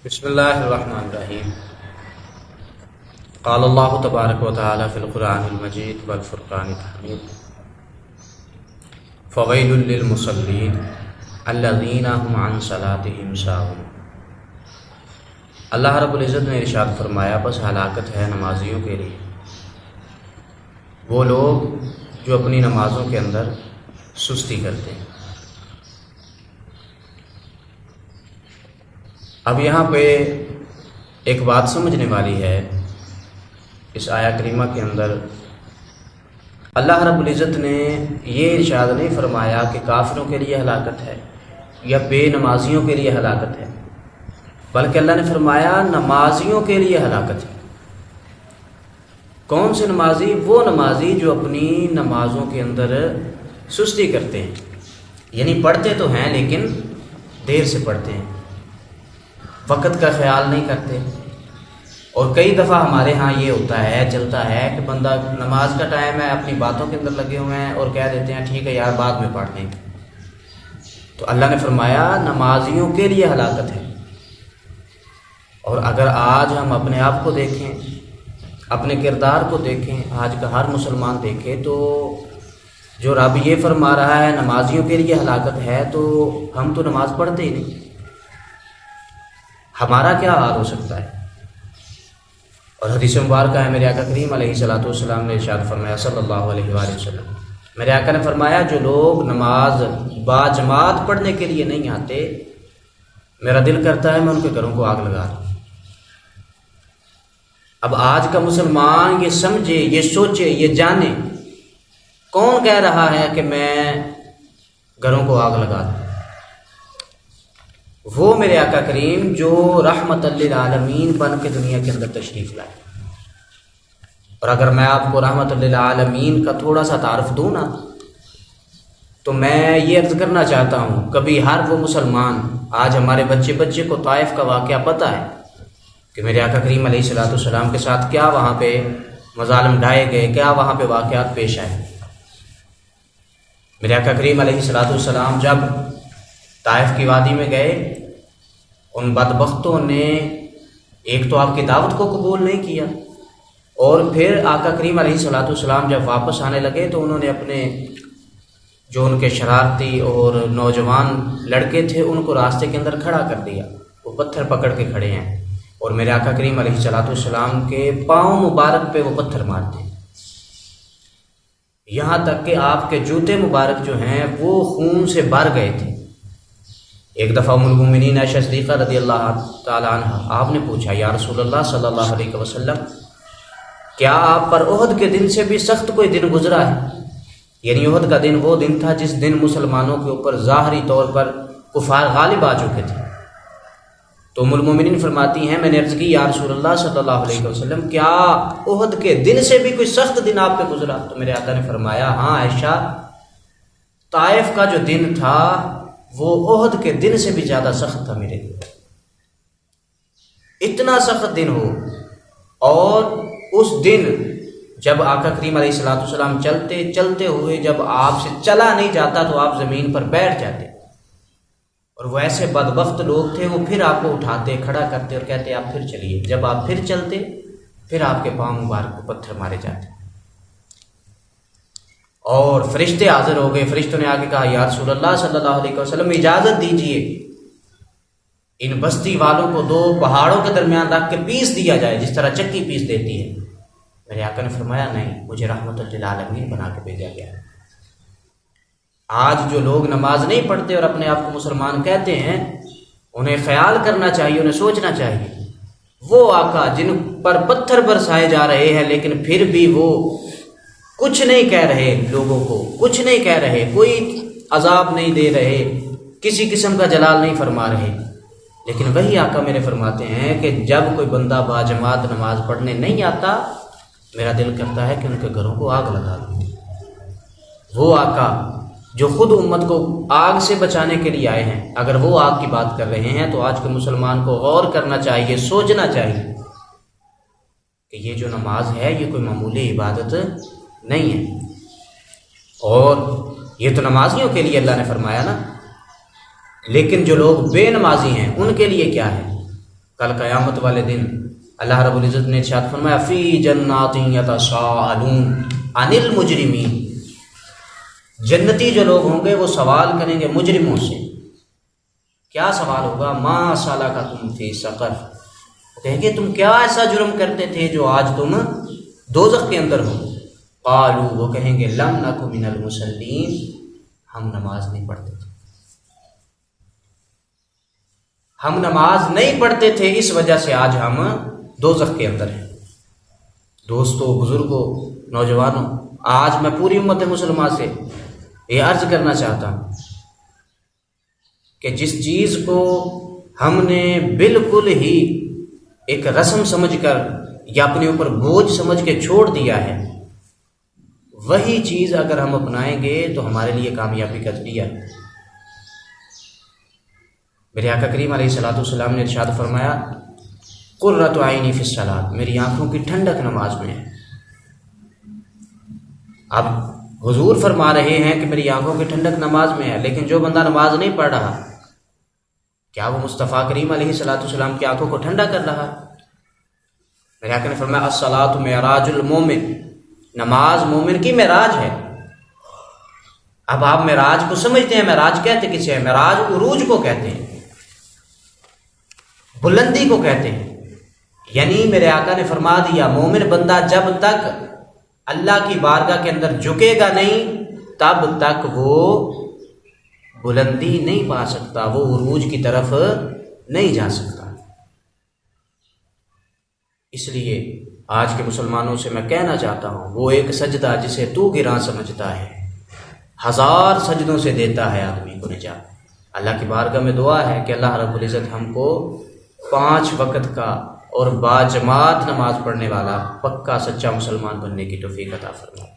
بسم اللہ الرحمن الرحیم قال اللہ تبارک و تعالی فی القرآن المجید والفرقان الحمید فویل للمصلین الذین هم عن صلاتهم ساہون۔ اللہ رب العزت نے ارشاد فرمایا بس ہلاکت ہے نمازیوں کے لیے، وہ لوگ جو اپنی نمازوں کے اندر سستی کرتے ہیں۔ اب یہاں پہ ایک بات سمجھنے والی ہے، اس آیہ کریمہ کے اندر اللہ رب العزت نے یہ ارشاد نہیں فرمایا کہ کافروں کے لیے ہلاکت ہے یا بے نمازیوں کے لیے ہلاکت ہے، بلکہ اللہ نے فرمایا نمازیوں کے لیے ہلاکت ہے۔ کون سے نمازی؟ وہ نمازی جو اپنی نمازوں کے اندر سستی کرتے ہیں، یعنی پڑھتے تو ہیں لیکن دیر سے پڑھتے ہیں، وقت کا خیال نہیں کرتے۔ اور کئی دفعہ ہمارے ہاں یہ ہوتا ہے، چلتا ہے کہ بندہ نماز کا ٹائم ہے، اپنی باتوں کے اندر لگے ہوئے ہیں اور کہہ دیتے ہیں ٹھیک ہے یار بعد میں پڑھ لیں گے۔ تو اللہ نے فرمایا نمازیوں کے لیے ہلاکت ہے۔ اور اگر آج ہم اپنے آپ کو دیکھیں، اپنے کردار کو دیکھیں، آج کا ہر مسلمان دیکھے تو جو رب یہ فرما رہا ہے نمازیوں کے لیے ہلاکت ہے، تو ہم تو نماز پڑھتے ہی نہیں، ہمارا کیا حال ہو سکتا ہے؟ اور حدیث مبارکہ ہے، میرے آقا کریم علیہ الصلوۃ والسلام نے ارشاد فرمایا صلی اللہ علیہ وآلہ وسلم، میرے آقا نے فرمایا جو لوگ نماز با جماعت پڑھنے کے لیے نہیں آتے، میرا دل کرتا ہے میں ان کے گھروں کو آگ لگا دوں۔ اب آج کا مسلمان یہ سمجھے، یہ سوچے، یہ جانے کون کہہ رہا ہے کہ میں گھروں کو آگ لگا دوں؟ وہ میرے آقا کریم جو رحمت للعالمین بن کے دنیا کے اندر تشریف لائے۔ اور اگر میں آپ کو رحمت للعالمین کا تھوڑا سا تعارف دوں نا، تو میں یہ عرض کرنا چاہتا ہوں کبھی ہر وہ مسلمان، آج ہمارے بچے کو طائف کا واقعہ پتہ ہے کہ میرے آقا کریم علیہ الصلوۃ والسلام کے ساتھ کیا وہاں پہ مظالم ڈھائے گئے، کیا وہاں پہ واقعات پیش آئے۔ میرے آقا کریم علیہ الصلوۃ والسلام جب طائف کی وادی میں گئے، ان بدبختوں نے ایک تو آپ کی دعوت کو قبول نہیں کیا، اور پھر آقا کریم علیہ الصلوۃ والسلام جب واپس آنے لگے تو انہوں نے اپنے جو ان کے شرارتی اور نوجوان لڑکے تھے ان کو راستے کے اندر کھڑا کر دیا، وہ پتھر پکڑ کے کھڑے ہیں، اور میرے آقا کریم علیہ الصلوۃ والسلام کے پاؤں مبارک پہ وہ پتھر مارتے ہیں، یہاں تک کہ آپ کے جوتے مبارک جو ہیں وہ خون سے بھر گئے تھے۔ ایک دفعہ ام المؤمنین عائشہ صدیقہ رضی اللہ تعالی عنہ آپ نے پوچھا یا رسول اللہ صلی اللہ علیہ وسلم، کیا آپ پر احد کے دن سے بھی سخت کوئی دن گزرا ہے؟ یعنی احد کا دن وہ دن تھا جس دن مسلمانوں کے اوپر ظاہری طور پر کفار غالب آ چکے تھے۔ تو ام المؤمنین فرماتی ہیں میں نے عرض کی یا رسول اللہ صلی اللہ علیہ وسلم، کیا احد کے دن سے بھی کوئی سخت دن آپ پہ گزرا؟ تو میرے آقا نے فرمایا ہاں عائشہ، طائف کا جو دن تھا وہ احد کے دن سے بھی زیادہ سخت تھا میرے لیے۔ اتنا سخت دن ہو، اور اس دن جب آقا کریم علیہ الصلوۃ والسلام چلتے ہوئے جب آپ سے چلا نہیں جاتا تو آپ زمین پر بیٹھ جاتے، اور وہ ایسے بدبخت لوگ تھے، وہ پھر آپ کو اٹھاتے، کھڑا کرتے اور کہتے آپ پھر چلیے۔ جب آپ پھر چلتے پھر آپ کے پاؤں مبارک کو پتھر مارے جاتے، اور فرشتے حاضر ہو گئے۔ فرشتوں نے آگے کہا یا رسول اللہ صلی اللہ علیہ وسلم اجازت دیجئے ان بستی والوں کو دو پہاڑوں کے درمیان رکھ کے پیس دیا جائے جس طرح چکی پیس دیتی ہے۔ میرے آقا نے فرمایا نہیں، مجھے رحمت للعالمین بنا کے بھیجا گیا ہے۔ آج جو لوگ نماز نہیں پڑھتے اور اپنے آپ کو مسلمان کہتے ہیں، انہیں خیال کرنا چاہیے، انہیں سوچنا چاہیے وہ آقا جن پر پتھر برسائے جا رہے ہیں لیکن پھر بھی وہ کچھ نہیں کہہ رہے، لوگوں کو کچھ نہیں کہہ رہے، کوئی عذاب نہیں دے رہے، کسی قسم کا جلال نہیں فرما رہے، لیکن وہی آقا میرے فرماتے ہیں کہ جب کوئی بندہ باجماعت نماز پڑھنے نہیں آتا، میرا دل کرتا ہے کہ ان کے گھروں کو آگ لگا دوں۔ وہ آقا جو خود امت کو آگ سے بچانے کے لیے آئے ہیں، اگر وہ آگ کی بات کر رہے ہیں تو آج کے مسلمان کو غور کرنا چاہیے، سوچنا چاہیے کہ یہ جو نماز ہے یہ کوئی معمولی عبادت نہیں ہے۔ اور یہ تو نمازیوں کے لیے اللہ نے فرمایا نا، لیکن جو لوگ بے نمازی ہیں ان کے لیے کیا ہے؟ کل قیامت والے دن اللہ رب العزت نے ارشاد فرمایا فی جنات یتساءلون عن المجرمین، جنتی جو لوگ ہوں گے وہ سوال کریں گے مجرموں سے. کیا سوال ہوگا؟ ما سلککم فی سقر، وہ کہیں گے تم کیا ایسا جرم کرتے تھے جو آج تم دوزخ کے اندر ہو؟ قالوا، وہ کہیں گے لم نک من المصلین، ہم نماز نہیں پڑھتے تھے، ہم نماز نہیں پڑھتے تھے، اس وجہ سے آج ہم دوزخ کے اندر ہیں. دوستو، بزرگوں، نوجوانوں، آج میں پوری امت مسلمہ سے یہ عرض کرنا چاہتا ہوں کہ جس چیز کو ہم نے بالکل ہی ایک رسم سمجھ کر یا اپنے اوپر بوجھ سمجھ کے چھوڑ دیا ہے، وہی چیز اگر ہم اپنائیں گے تو ہمارے لیے کامیابی کا ذریعہ ہے. میرے آقا کریم علیہ الصلوۃ والسلام نے ارشاد فرمایا قرۃ عینی فی الصلاۃ، میری آنکھوں کی ٹھنڈک نماز میں ہے. اب حضور فرما رہے ہیں کہ میری آنکھوں کی ٹھنڈک نماز میں ہے، لیکن جو بندہ نماز نہیں پڑھ رہا، کیا وہ مصطفیٰ کریم علیہ الصلوۃ والسلام کی آنکھوں کو ٹھنڈا کر رہا؟ میرے آقا نے فرمایا الصلاۃ معراج المومن، نماز مومن کی معراج ہے. اب آپ معراج کو سمجھتے ہیں، معراج کہتے کسے ہیں؟ معراج عروج کو کہتے ہیں، بلندی کو کہتے ہیں. یعنی میرے آقا نے فرما دیا مومن بندہ جب تک اللہ کی بارگاہ کے اندر جھکے گا نہیں تب تک وہ بلندی نہیں پا سکتا، وہ عروج کی طرف نہیں جا سکتا. اس لیے آج کے مسلمانوں سے میں کہنا چاہتا ہوں، وہ ایک سجدہ جسے تو گراں سمجھتا ہے 1000 سجدوں سے دیتا ہے آدمی کو نجات. اللہ کی بارگاہ میں دعا ہے کہ اللہ رب العزت ہم کو 5 وقت کا اور باجماعت نماز پڑھنے والا پکا سچا مسلمان بننے کی توفیق عطا فرمائے.